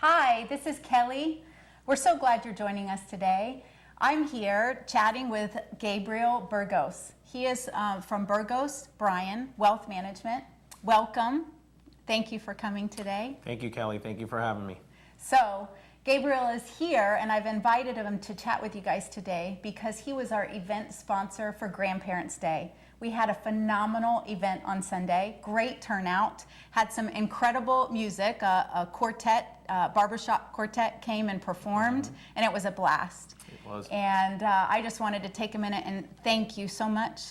Hi, this is Kelly. We're so glad you're joining us today. I'm here chatting with Gabriel Burgos. He is from Burgos Brein Wealth Management. Welcome. Thank you for coming today. Thank you, Kelly. Thank you for having me. So, Gabriel is here, and I've invited him to chat with you guys today because he was our event sponsor for Grandparents' Day. We had a phenomenal event on Sunday, great turnout, had some incredible music, a quartet, barbershop quartet came and performed, and it was a blast. It was. And I just wanted to take a minute and thank you so much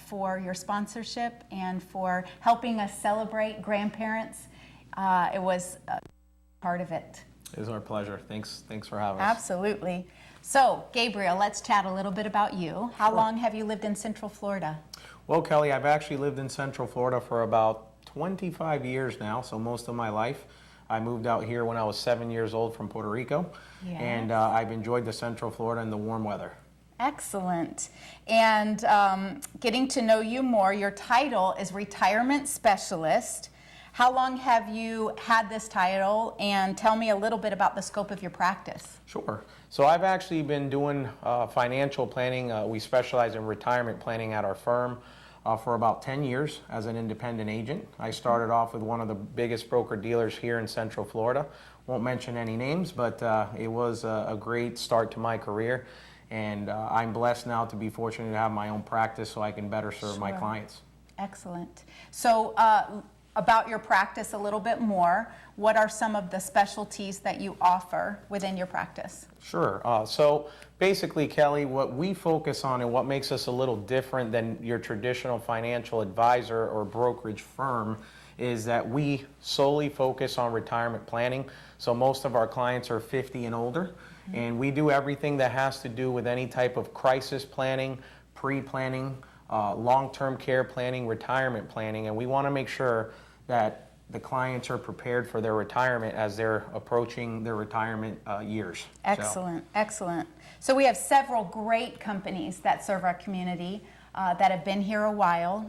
for your sponsorship and for helping us celebrate grandparents. It was part of it. It was our pleasure. Thanks for having us. Absolutely. So, Gabriel, let's chat a little bit about you. How long have you lived in Central Florida? Well, Kelly, I've actually lived in Central Florida for about 25 years now, so most of my life. I moved out here when I was 7 years old from Puerto Rico, and I've enjoyed the Central Florida and the warm weather. Excellent. And getting to know you more, your title is Retirement Specialist. How long have you had this title, and tell me a little bit about the scope of your practice? Sure. So I've actually been doing financial planning. We specialize in retirement planning at our firm for about 10 years as an independent agent. I started off with one of the biggest broker-dealers here in Central Florida. Won't mention any names, but it was a great start to my career. And I'm blessed now to be fortunate to have my own practice so I can better serve my clients. Excellent. So about your practice a little bit more, what are some of the specialties that you offer within your practice? Sure. So basically, Kelly, what we focus on and what makes us a little different than your traditional financial advisor or brokerage firm is that we solely focus on retirement planning. So most of our clients are 50 and older, and we do everything that has to do with any type of crisis planning, pre-planning, long-term care planning, retirement planning, and we want to make sure that the clients are prepared for their retirement as they're approaching their retirement years. Excellent, excellent. So we have several great companies that serve our community that have been here a while,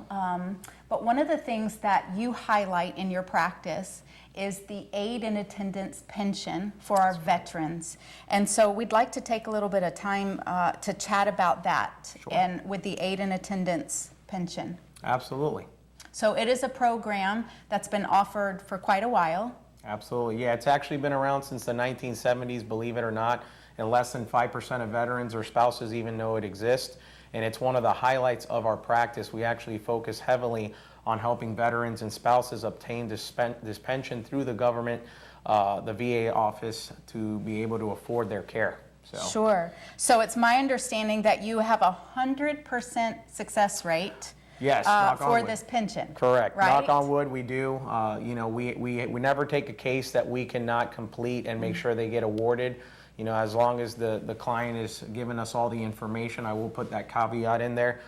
but one of the things that you highlight in your practice is the aid and attendance pension for our veterans. And so we'd like to take a little bit of time to chat about that. Sure. And with the aid and attendance pension. Absolutely. So it is a program that's been offered for quite a while. Absolutely. Yeah, it's actually been around since the 1970s, believe it or not, and less than 5% of veterans or spouses even know it exists. And it's one of the highlights of our practice. We actually focus heavily on helping veterans and spouses obtain this pension through the government, the VA office, to be able to afford their care. So. Sure. So it's my understanding that you have 100% success rate. Yes, for this pension. Correct. Right? Knock on wood, we do. You know, we never take a case that we cannot complete and make sure they get awarded. You know, as long as the client is giving us all the information, I will put that caveat in there.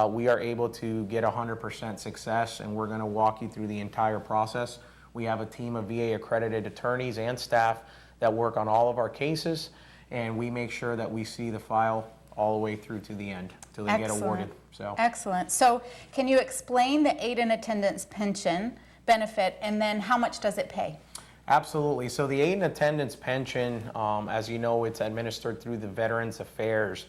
We are able to get 100% success, and we're going to walk you through the entire process. We have a team of VA accredited attorneys and staff that work on all of our cases, and we make sure that we see the file all the way through to the end till they get awarded. So. Excellent. So can you explain the aid and attendance pension benefit, and then how much does it pay? Absolutely. So the aid and attendance pension, as you know, it's administered through the Veterans Affairs,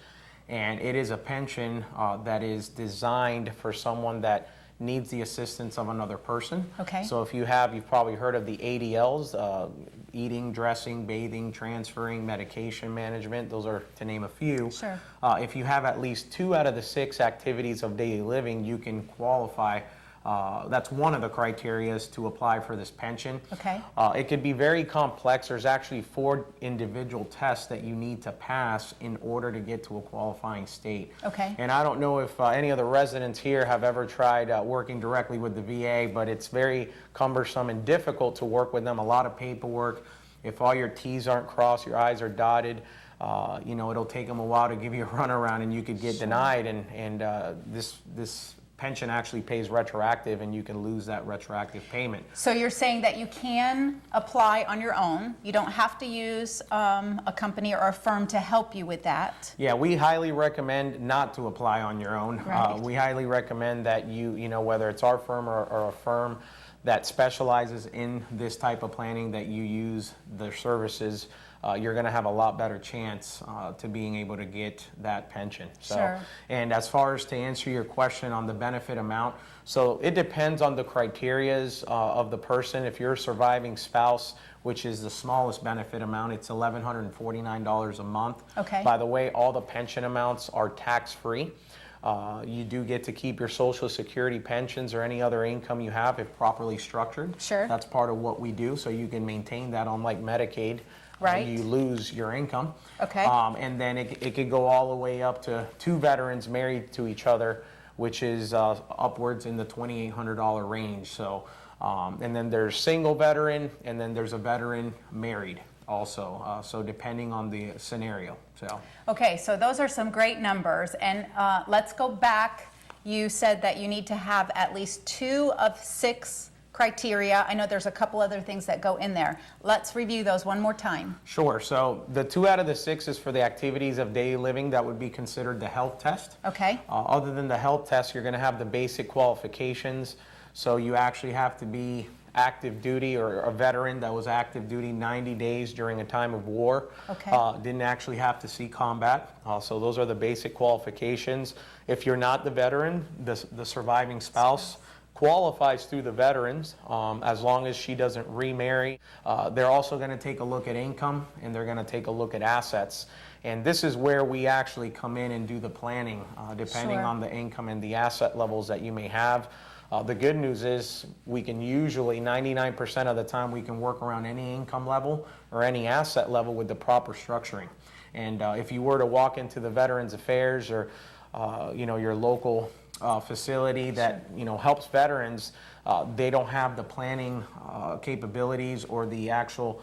and it is a pension that is designed for someone that needs the assistance of another person. Okay. So if you've probably heard of the ADLs, eating, dressing, bathing, transferring, medication management. Those are to name a few. Sure. If you have at least 2 out of the 6 activities of daily living, you can qualify. That's one of the criteria to apply for this pension. Okay. It could be very complex. There's actually 4 individual tests that you need to pass in order to get to a qualifying state. Okay. And I don't know if any of the residents here have ever tried working directly with the VA, but it's very cumbersome and difficult to work with them. A lot of paperwork. If all your T's aren't crossed, your I's are dotted, you know, it'll take them a while to give you a runaround, and you could get denied. And this pension actually pays retroactive, and you can lose that retroactive payment. So you're saying that you can apply on your own. You don't have to use a company or a firm to help you with that. Yeah, we highly recommend not to apply on your own. Right. We highly recommend that you know, whether it's our firm or a firm that specializes in this type of planning, that you use their services, you're going to have a lot better chance to being able to get that pension. So, Sure. And as far as to answer your question on the benefit amount, so it depends on the criterias of the person. If you're a surviving spouse, which is the smallest benefit amount, it's $1,149 a month. Okay. By the way, all the pension amounts are tax-free. You do get to keep your Social Security pensions or any other income you have if properly structured. Sure. That's part of what we do, so you can maintain that, unlike Medicaid. Right. You lose your income. Okay. And then it could go all the way up to 2 veterans married to each other, which is upwards in the $2,800 range. So, and then there's single veteran, and then there's a veteran married also. So depending on the scenario. So. Okay, so those are some great numbers. And let's go back. You said that you need to have at least 2 of 6 criteria. I know there's a couple other things that go in there. Let's review those one more time. Sure. So the 2 out of the 6 is for the activities of daily living. That would be considered the health test. Okay. Other than the health test, you're going to have the basic qualifications. So you actually have to be active duty or a veteran that was active duty 90 days during a time of war. Okay. Didn't actually have to see combat. So those are the basic qualifications. If you're not the veteran, the surviving spouse qualifies through the veterans as long as she doesn't remarry. They're also going to take a look at income, and they're going to take a look at assets. And this is where we actually come in and do the planning, depending Sure. on the income and the asset levels that you may have. The good news is we can usually, 99% of the time, we can work around any income level or any asset level with the proper structuring. And if you were to walk into the Veterans Affairs or your local facility that helps veterans, they don't have the planning capabilities or the actual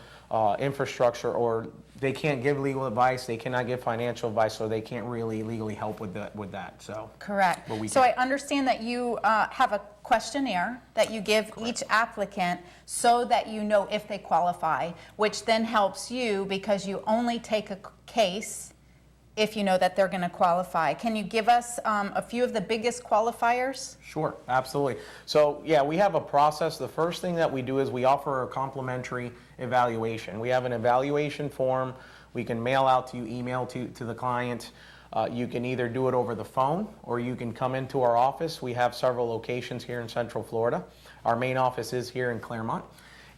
infrastructure, or they can't give legal advice, they cannot give financial advice, so they can't really legally help with that. So Correct. But we So can. I understand that you have a questionnaire that you give each applicant so that you know if they qualify, which then helps you because you only take a case if you know that they're going to qualify. Can you give us a few of the biggest qualifiers? Sure, absolutely. So yeah, we have a process. The first thing that we do is we offer a complimentary evaluation. We have an evaluation form we can mail out to you, email to the client. You can either do it over the phone or you can come into our office. We have several locations here in Central Florida. Our main office is here in Claremont.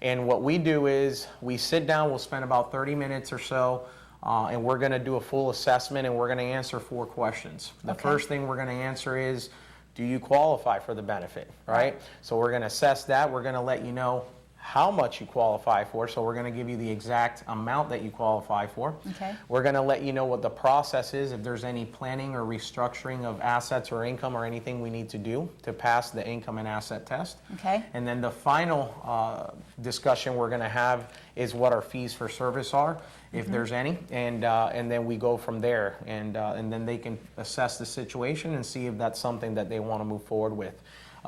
And what we do is we sit down, we'll spend about 30 minutes or so, and we're going to do a full assessment, and we're going to answer 4 questions. The Okay. first thing we're going to answer is, do you qualify for the benefit, right? So we're going to assess that. We're going to let you know how much you qualify for. So we're going to give you the exact amount that you qualify for. Okay. We're going to let you know what the process is, if there's any planning or restructuring of assets or income or anything we need to do to pass the income and asset test. Okay. And then the final discussion we're going to have is what our fees for service are, if there's any, and then we go from there, and then they can assess the situation and see if that's something that they want to move forward with.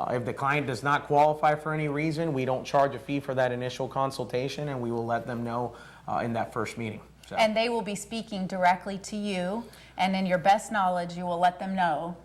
If the client does not qualify for any reason, we don't charge a fee for that initial consultation, and we will let them know in that first meeting. So. And they will be speaking directly to you, and in your best knowledge, you will let them know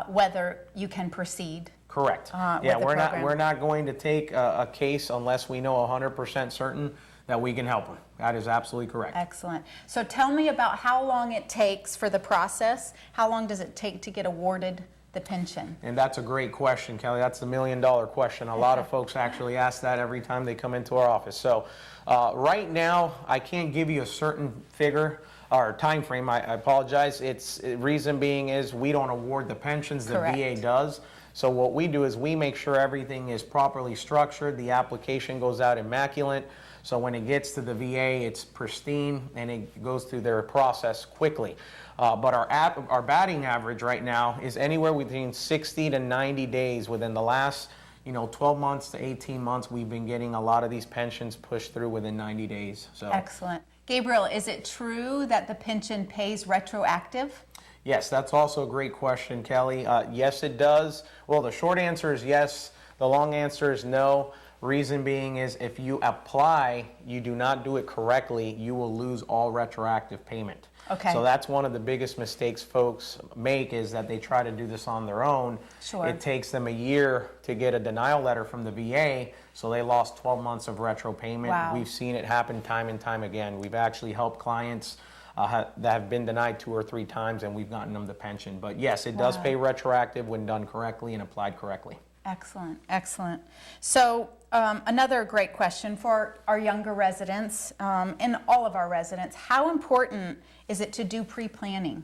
whether you can proceed. Correct. With Yeah, the program. we're not going to take a case unless we know 100% certain that we can help them. That is absolutely correct. Excellent. So tell me about how long it takes for the process. How long does it take to get awarded the pension? And that's a great question, Kelly. That's the $1 million question. A lot of folks actually ask that every time they come into our office. So right now, I can't give you a certain figure or time frame. I apologize. Reason being is we don't award the pensions. The Correct. VA does. So what we do is we make sure everything is properly structured. The application goes out immaculate. So when it gets to the VA, it's pristine and it goes through their process quickly. But our batting average right now is anywhere between 60 to 90 days. Within the last 12 months to 18 months, we've been getting a lot of these pensions pushed through within 90 days. So. Excellent. Gabriel, is it true that the pension pays retroactive? Yes, that's also a great question, Kelly. Yes, it does. Well, the short answer is yes. The long answer is no. Reason being is if you apply, you do not do it correctly, you will lose all retroactive payment. Okay. So that's one of the biggest mistakes folks make, is that they try to do this on their own. Sure. It takes them a year to get a denial letter from the VA, so they lost 12 months of retro payment. Wow. We've seen it happen time and time again. We've actually helped clients that have been denied 2 or 3 times, and we've gotten them the pension. But yes, it does pay retroactive when done correctly and applied correctly. Excellent, excellent. So another great question for our younger residents and all of our residents: how important is it to do pre-planning?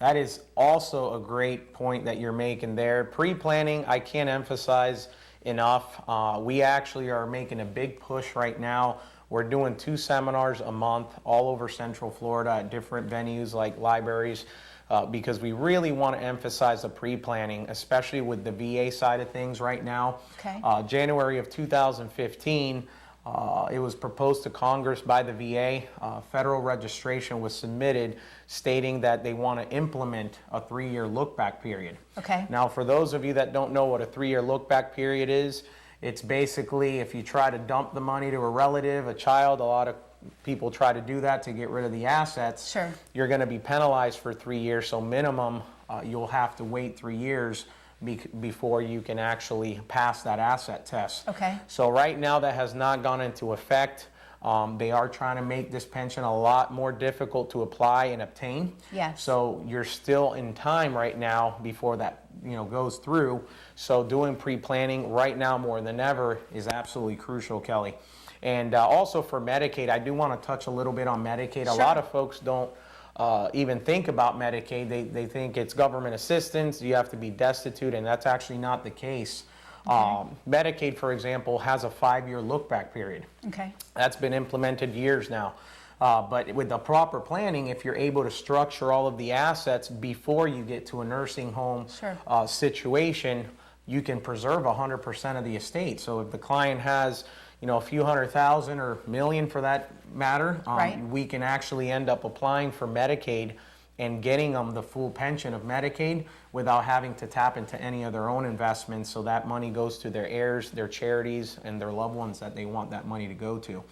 That is also a great point that you're making there. Pre-planning, I can't emphasize enough. We actually are making a big push right now. We're doing 2 seminars a month all over Central Florida at different venues like libraries, because we really want to emphasize the pre-planning, especially with the VA side of things right now. Okay. January of 2015, it was proposed to Congress by the VA. Federal registration was submitted stating that they want to implement a 3-year look-back period. Okay. Now, for those of you that don't know what a 3-year look-back period is, it's basically if you try to dump the money to a relative, a child, a lot of people try to do that to get rid of the assets. Sure. You're going to be penalized for 3 years, so minimum you'll have to wait 3 years before you can actually pass that asset test. Okay. So right now that has not gone into effect. They are trying to make this pension a lot more difficult to apply and obtain. Yes. So you're still in time right now before that goes through. So doing pre-planning right now more than ever is absolutely crucial, Kelly. And also for Medicaid, I do want to touch a little bit on Medicaid. Sure. A lot of folks don't even think about Medicaid. They think it's government assistance, you have to be destitute, and that's actually not the case. Okay. Medicaid, for example, has a 5-year look-back period. Okay. That's been implemented years now. But with the proper planning, if you're able to structure all of the assets before you get to a nursing home Sure. situation, you can preserve 100% of the estate. So if the client has a few $100,000 or $1 million for that matter, Right. we can actually end up applying for Medicaid and getting them the full pension of Medicaid without having to tap into any of their own investments. So that money goes to their heirs, their charities, and their loved ones that they want that money to go to.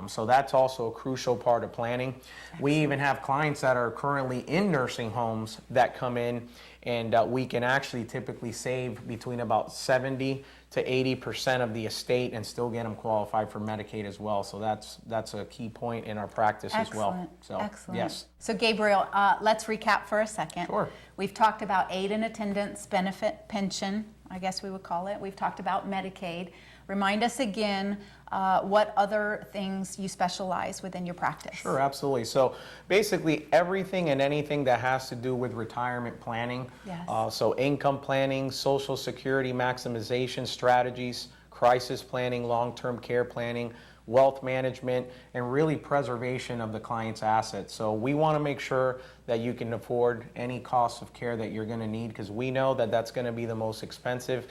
So that's also a crucial part of planning. Excellent. We even have clients that are currently in nursing homes that come in, and we can actually typically save between about 70 to 80% of the estate and still get them qualified for Medicaid as well. So that's a key point in our practice as well. So, excellent. Yes. So Gabriel, let's recap for a second. Sure. We've talked about aid and attendance benefit pension, I guess we would call it. We've talked about Medicaid. Remind us again what other things you specialize within your practice. Sure, absolutely. So basically everything and anything that has to do with retirement planning. Yes. So income planning, Social Security maximization strategies, crisis planning, long-term care planning, wealth management, and really preservation of the client's assets. So we want to make sure that you can afford any cost of care that you're going to need, because we know that that's going to be the most expensive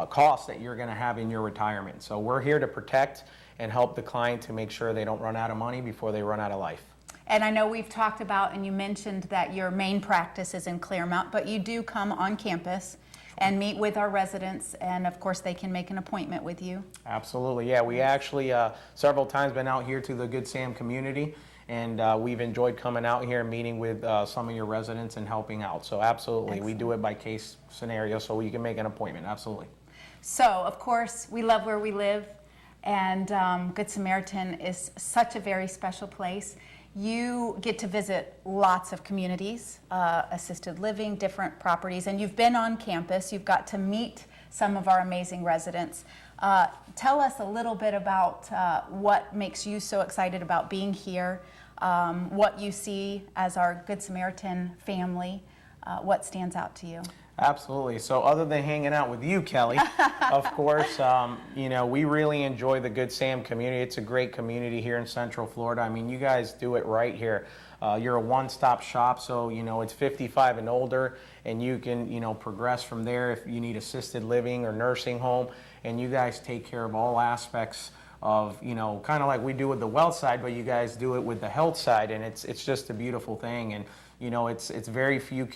cost that you're going to have in your retirement. So we're here to protect and help the client to make sure they don't run out of money before they run out of life. And I know we've talked about, and you mentioned that your main practice is in Claremont, but you do come on campus and meet with our residents, and of course they can make an appointment with you. Absolutely, yeah. We actually several times been out here to the Good Sam community, and we've enjoyed coming out here and meeting with some of your residents and helping out. So absolutely. Excellent. We do it by case scenario, so you can make an appointment. Absolutely. So, of course, we love where we live, and Good Samaritan is such a very special place. You get to visit lots of communities, assisted living, different properties, and you've been on campus. You've got to meet some of our amazing residents. Tell us a little bit about what makes you so excited about being here, what you see as our Good Samaritan family, what stands out to you. Absolutely. So other than hanging out with you, Kelly, of course, we really enjoy the Good Sam community. It's a great community here in Central Florida. I mean, you guys do it right here. You're a one-stop shop, so, it's 55 and older, and you can, progress from there if you need assisted living or nursing home, and you guys take care of all aspects of, kind of like we do with the wealth side, but you guys do it with the health side, and it's just a beautiful thing. And it's very few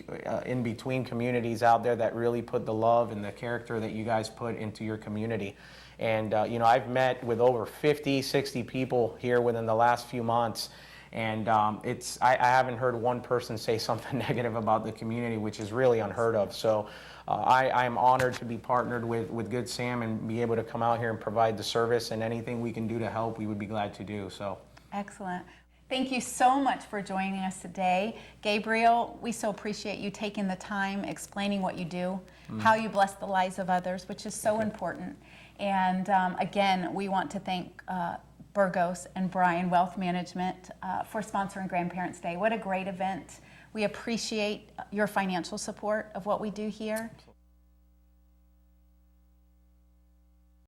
in between communities out there that really put the love and the character that you guys put into your community. And I've met with over 50, 60 people here within the last few months. And I haven't heard one person say something negative about the community, which is really unheard of. So I'm honored to be partnered with Good Sam and be able to come out here and provide the service, and anything we can do to help, we would be glad to do. So excellent. Thank you so much for joining us today. Gabriel, we so appreciate you taking the time, explaining what you do, how you bless the lives of others, which is so important. And again, we want to thank Burgos and Brein Wealth Management for sponsoring Grandparents' Day. What a great event. We appreciate your financial support of what we do here.